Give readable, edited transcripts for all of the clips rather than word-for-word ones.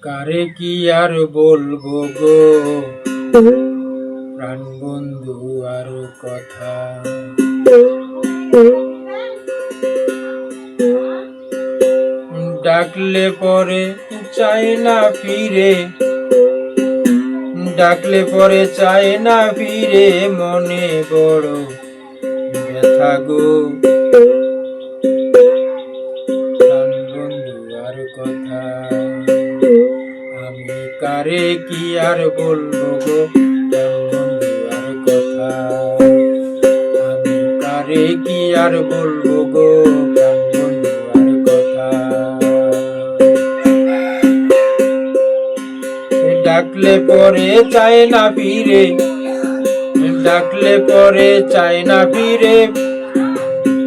কারে কি আর বলবো গো প্রাণ বন্ধু আর কথা। ডাকলে পরে চাই না ফিরে, ডাকলে পরে চাই না ফিরে, মনে বড় ব্যথা গো প্রাণ বন্ধু আর কথা। আমি কারে কি আর বলবো গো প্রাণ বন্ধু আর কথা। আমি কারে কি আর বলবো গো প্রাণ বন্ধু আর কথা। ডাকলে পরে চায় না ফিরে, ডাকলে পরে চায় না ফিরে,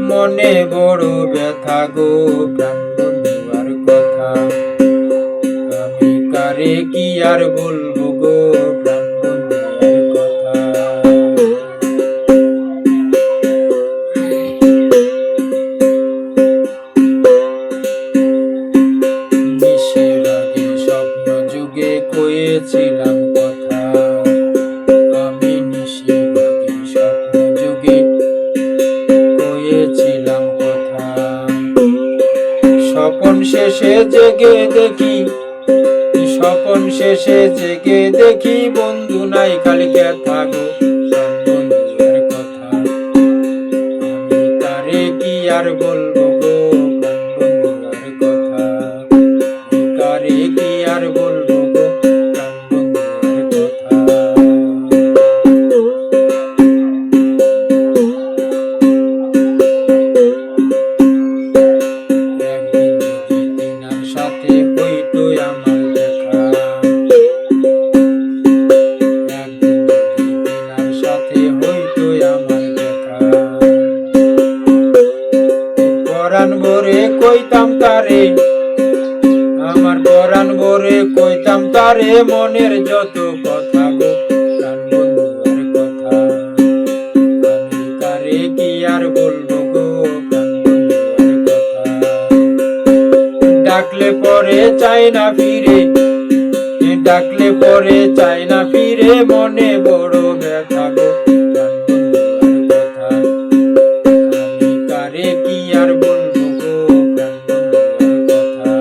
মনে বড় ব্যথা গো প্রাণ বন্ধু আর কথা। আমি কারে কি আর বলবো গো প্রাণ বন্ধু আর কথা। নিশের আগে স্বপ্ন যুগে কয়েছিলাম কথা, আমি নিশের আগে স্বপ্ন যুগে কয়েছিলাম কথা। স্বপন শেষে জেগে দেখি, স্বপন শেষে জেগে দেখি, বন্ধু নাই খালি ব্যথা গো প্রাণ বন্ধু আর কথা। আমি কারে কি আর বলবো গো প্রাণ বন্ধু আর কথা। কারে কি আর বলবো গো প্রাণ বন্ধু আর কথা। একদিন যদি তিনার সাথে হইতো আমার দেখা, একদিন যদি তিনার সাথে হইতো আমার দেখা, পরাণ ভরে কইতাম তারে, আমার পরাণ ভরে কইতাম তারে, মনের যত কথা গো প্রাণ বন্ধু আর কথা। আমি কারে কি আর বলবো গো প্রাণ বন্ধু আর কথা। ডাকলে পরে চাই না ফিরে, ডাকলে পরে চাই না ফিরে, মনে বড় ব্যথা গো প্রাণ বন্ধু আর কথা। আমি কারে কি আর বলবো গো প্রাণ বন্ধু আর কথা।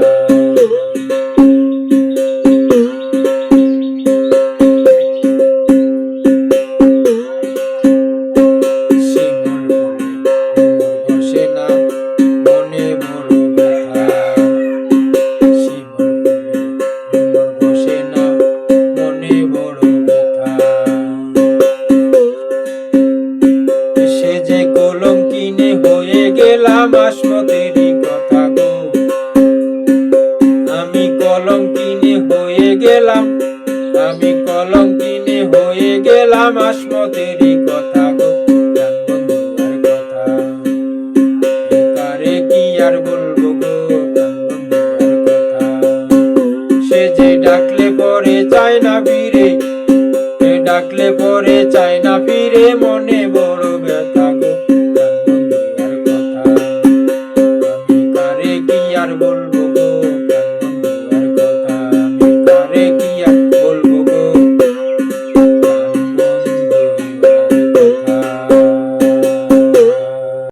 শিমুল ফুলে বসে না, মনে বড় ব্যথা। শিমুল ফুলে বসে না, মনে বড় ব্যথা। সে যে কলঙ্কিনী হয়ে গেলাম আসমতেরই কথা গো। আমি কলঙ্কিনী হয়ে গেলাম, আমি কলঙ্কিনী হয়ে গেলাম আসমতেরই কথা গো প্রাণ বন্ধু আর কথা। কারে কি আর বলবো গো প্রাণ বন্ধু আর কথা। সে যে ডাকলে পরে চায় না ফিরে, ডাকলে পরে চায় না ফিরে, মনে বড়